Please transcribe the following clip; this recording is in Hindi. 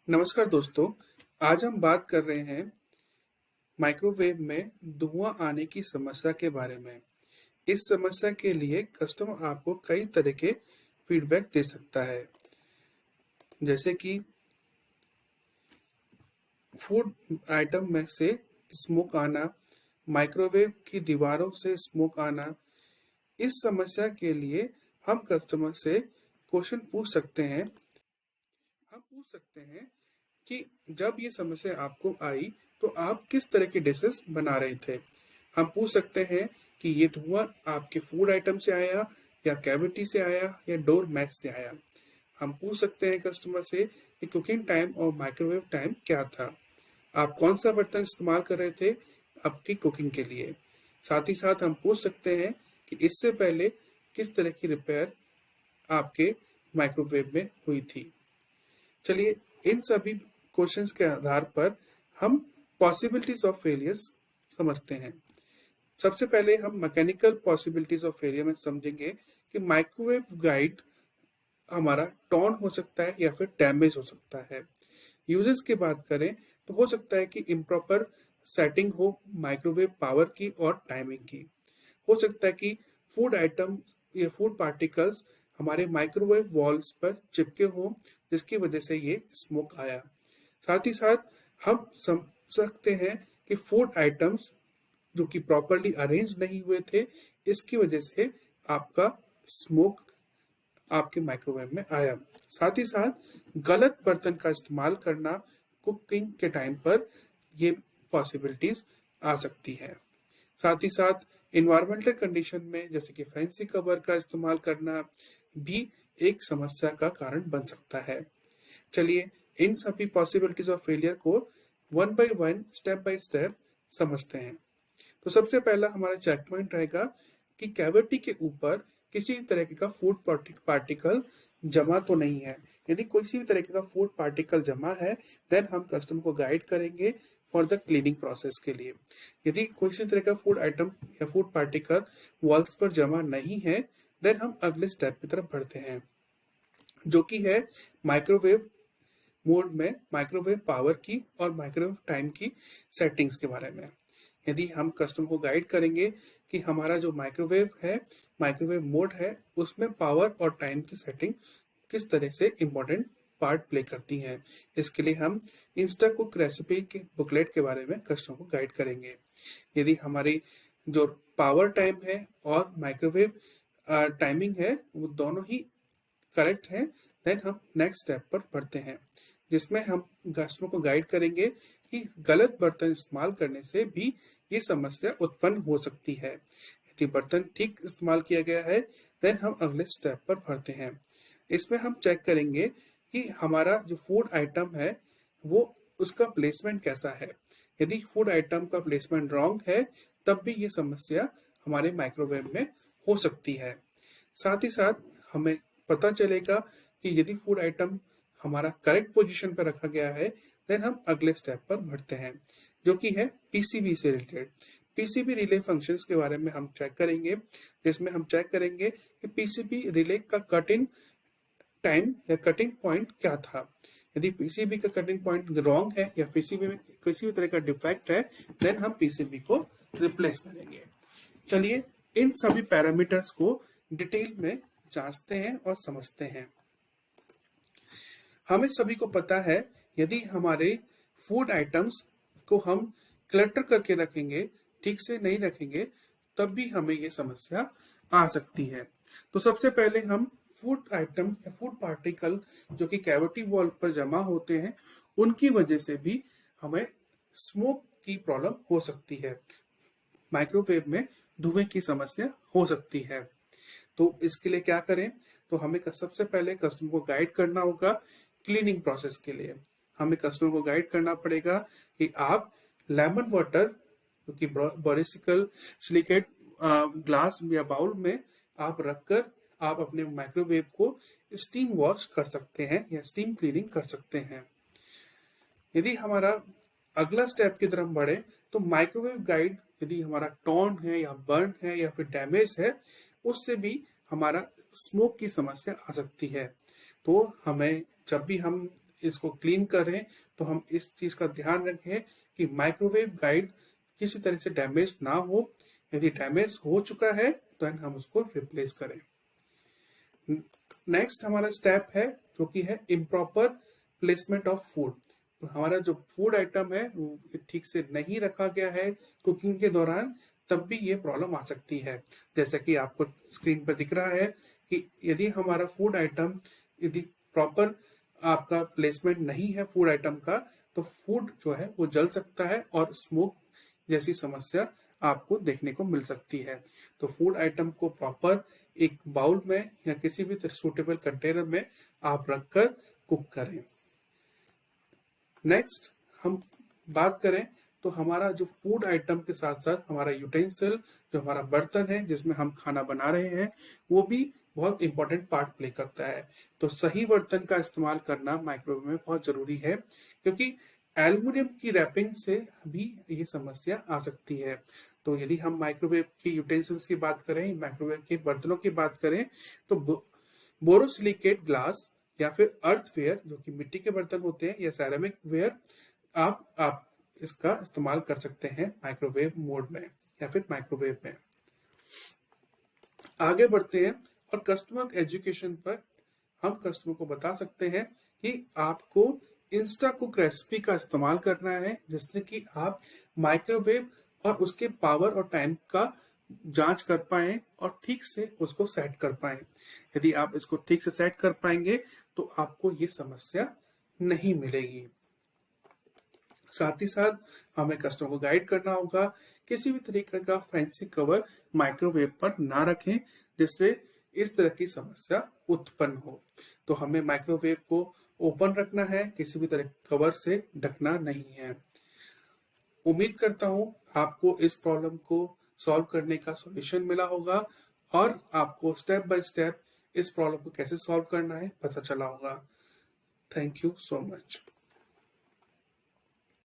नमस्कार दोस्तों। आज हम बात कर रहे हैं माइक्रोवेव में धुआं आने की समस्या के बारे में। इस समस्या के लिए कस्टमर आपको कई तरह के फीडबैक दे सकता है, जैसे कि फूड आइटम में से स्मोक आना, माइक्रोवेव की दीवारों से स्मोक आना। इस समस्या के लिए हम कस्टमर से क्वेश्चन पूछ सकते हैं। हम पूछ सकते हैं कि जब ये समस्या आपको आई तो आप किस तरह की डिशेस बना रहे थे। हम पूछ सकते हैं कि ये धुआं आपके फूड आइटम से आया या कैविटी से आया या डोर मैच से आया। हम पूछ सकते हैं कस्टमर से कि कुकिंग टाइम और माइक्रोवेव टाइम क्या था। आप कौन सा बर्तन इस्तेमाल कर रहे थे आपकी कुकिंग के लिए। साथ ही साथ हम पूछ सकते हैं कि इससे पहले किस तरह की रिपेयर आपके माइक्रोवेव में हुई थी। चलिए, इन सभी क्वेश्चंस के आधार पर हम पॉसिबिलिटीज ऑफ फेलियर्स समझते हैं। सबसे पहले हम मैकेनिकल पॉसिबिलिटीज ऑफ फेलियर में समझेंगे कि माइक्रोवेव गाइड हमारा टॉर्न हो सकता है या फिर डैमेज हो सकता है। यूजेस की बात करें तो हो सकता है कि इम्प्रॉपर सेटिंग हो माइक्रोवेव पावर की और टाइमिंग की। हो सकता है कि फूड आइटम या फूड पार्टिकल्स हमारे माइक्रोवेव वॉल्स पर चिपके हों, जिसकी वजह से ये स्मोक आया। साथ ही साथ हम समझ सकते हैं कि फूड आइटम्स जो कि प्रॉपरली अरेंज नहीं हुए थे, इसकी वजह से आपका स्मोक आपके माइक्रोवेव में आया। साथ ही साथ गलत बर्तन का इस्तेमाल करना कुकिंग के टाइम पर ये पॉसिबिलिटीज आ सकती है। साथ ही साथ इन्वायरमेंटल कंडीशन में जैसे कि फैंसी कवर का इस्तेमाल करना भी एक समस्या का कारण बन सकता है। चलिए, इन सभी पॉसिबिलिटीज ऑफ फेलियर को one by one step by step समझते हैं। तो सबसे पहला हमारा चेक पॉइंट रहेगा कि कैविटी के ऊपर किसी तरह का फूड पार्टिकल जमा तो नहीं है। यदि किसी भी तरह का फूड पार्टिकल जमा है, देन हम कस्टमर को गाइड करेंगे फॉर द क्लीनिंग प्रोसेस के लिए। यदि किसी तरह का फूड आइटम या फूड पार्टिकल वॉल्स पर जमा नहीं है, देन हम अगले स्टेप की तरफ बढ़ते हैं, जो कि है माइक्रोवेव मोड में माइक्रोवेव पावर की और माइक्रोवेव टाइम की सेटिंग्स के बारे में। यदि हम कस्टमर को गाइड करेंगे कि हमारा जो माइक्रोवेव है, माइक्रोवेव मोड है, उसमें पावर और टाइम की सेटिंग किस तरह से इम्पोर्टेंट पार्ट प्ले करती हैं। इसके लिए हम इंस्टा कुक रेसिपी के बुकलेट के बारे में कस्टमर को गाइड करेंगे। यदि हमारी जो पावर टाइम है और माइक्रोवेव टाइमिंग है वो दोनों ही करेक्ट है, देन हम नेक्स्ट स्टेप पर बढ़ते हैं, जिसमें हम कस्टमर को गाइड करेंगे कि गलत बर्तन इस्तेमाल करने से भी ये समस्या उत्पन्न हो सकती है। यदि बर्तन ठीक इस्तेमाल किया गया है, देन हम अगले स्टेप पर बढ़ते हैं। इसमें हम चेक करेंगे कि हमारा जो फूड आइटम है वो उसका प्लेसमेंट कैसा है। यदि फूड आइटम का प्लेसमेंट रॉन्ग है, तब भी ये समस्या हमारे माइक्रोवेव में हो सकती है। साथ ही साथ हमें पता चलेगा कि यदि फूड आइटम हमारा करेक्ट पोजीशन पर रखा गया है, देन हम अगले स्टेप पर बढ़ते हैं, जो कि है पीसीबी से रिलेटेड। पीसीबी रिले फंक्शंस के बारे में हम चेक करेंगे, जिसमें हम चेक करेंगे कि पीसीबी रिले का कटिंग टाइम या कटिंग पॉइंट क्या था। यदि पीसीबी का कटिंग पॉइंट रॉन्ग है या पीसीबी में किसी भी तरह का डिफेक्ट है, देन हम पीसीबी को रिप्लेस करेंगे। चलिए, इन सभी पैरामीटर्स को डिटेल में जांचते हैं और समझते हैं। हमें सभी को पता है, यदि हमारे फूड आइटम्स को हम क्लटर करके रखेंगे, ठीक से नहीं रखेंगे, तब भी हमें ये समस्या आ सकती है। तो सबसे पहले हम फूड आइटम या फूड पार्टिकल जो कि कैविटी वॉल पर जमा होते हैं, उनकी वजह से भी हमें स्मोक की प्रॉब्लम हो सकती है। माइक्रोवेव में धुएं की समस्या हो सकती है। तो इसके लिए क्या करें, तो हमें सबसे पहले कस्टमर को गाइड करना होगा क्लीनिंग प्रोसेस के लिए। हमें कस्टमर को गाइड करना पड़ेगा कि आप लेमन वाटर जो कि बोरोसिलिकेट सिलिकेट ग्लास या बाउल में आप रखकर आप अपने माइक्रोवेव को स्टीम वॉश कर सकते हैं या स्टीम क्लीनिंग कर सकते हैं। यदि हमारा अगला स्टेप की तरफ बढ़े तो माइक्रोवेव गाइड यदि हमारा टॉर्न है या बर्न है या फिर डैमेज है, उससे भी हमारा स्मोक की समस्या आ सकती है। तो हमें जब भी हम इसको क्लीन करें तो हम इस चीज का ध्यान रखें कि माइक्रोवेव गाइड किसी तरह से डैमेज ना हो। यदि डैमेज हो चुका है तो हम उसको रिप्लेस करें। नेक्स्ट हमारा स्टेप है जो कि है इम्प्रॉपर प्लेसमेंट ऑफ फूड। तो हमारा जो फूड आइटम है वो ठीक से नहीं रखा गया है कुकिंग के दौरान, तब भी ये प्रॉब्लम आ सकती है। जैसा कि आपको स्क्रीन पर दिख रहा है कि यदि हमारा फूड आइटम यदि प्रॉपर आपका प्लेसमेंट नहीं है फूड आइटम का, तो फूड जो है वो जल सकता है और स्मोक जैसी समस्या आपको देखने को मिल सकती है। तो फूड आइटम को प्रॉपर एक बाउल में या किसी भी सूटेबल कंटेनर में आप रखकर कुक करें। नेक्स्ट हम बात करें तो हमारा जो फूड आइटम के साथ साथ हमारा यूटेंसिल, जो हमारा बर्तन है जिसमें हम खाना बना रहे हैं, वो भी बहुत इंपॉर्टेंट पार्ट प्ले करता है। तो सही बर्तन का इस्तेमाल करना माइक्रोवेव में बहुत जरूरी है, क्योंकि एल्युमिनियम की रैपिंग से भी ये समस्या आ सकती है। तो यदि हम माइक्रोवेव के यूटेंसिल्स की बात करें, माइक्रोवेव के बर्तनों की बात करें, तो बोरोसिलिकेट ग्लास या फिर अर्थवेयर जो कि मिट्टी के बर्तन होते हैं या सैरामिक वेयर, आप इसका इस्तेमाल कर सकते हैं माइक्रोवेव मोड में या फिर माइक्रोवेव में। आगे बढ़ते हैं और कस्टमर एजुकेशन पर हम कस्टमर को बता सकते हैं कि आपको इंस्टा कुक रेसिपी का इस्तेमाल करना है, जिससे कि आप माइक्रोवेव और उसके पावर और टाइम का जांच कर पाए और ठीक से उसको सेट कर पाए। यदि आप इसको ठीक से सेट कर पाएंगे तो आपको ये समस्या नहीं मिलेगी। साथ ही साथ हमें कस्टमर को गाइड करना होगा, किसी भी तरीके का फैंसी कवर माइक्रोवेव पर ना रखें जिससे इस तरह की समस्या उत्पन्न हो। तो हमें माइक्रोवेव को ओपन रखना है, किसी भी तरह कवर से ढकना नहीं है। उम्मीद करता हूं आपको इस प्रॉब्लम को सॉल्व करने का सॉल्यूशन मिला होगा और आपको स्टेप बाय स्टेप इस प्रॉब्लम को कैसे सॉल्व करना है पता चला होगा। Thank you so much.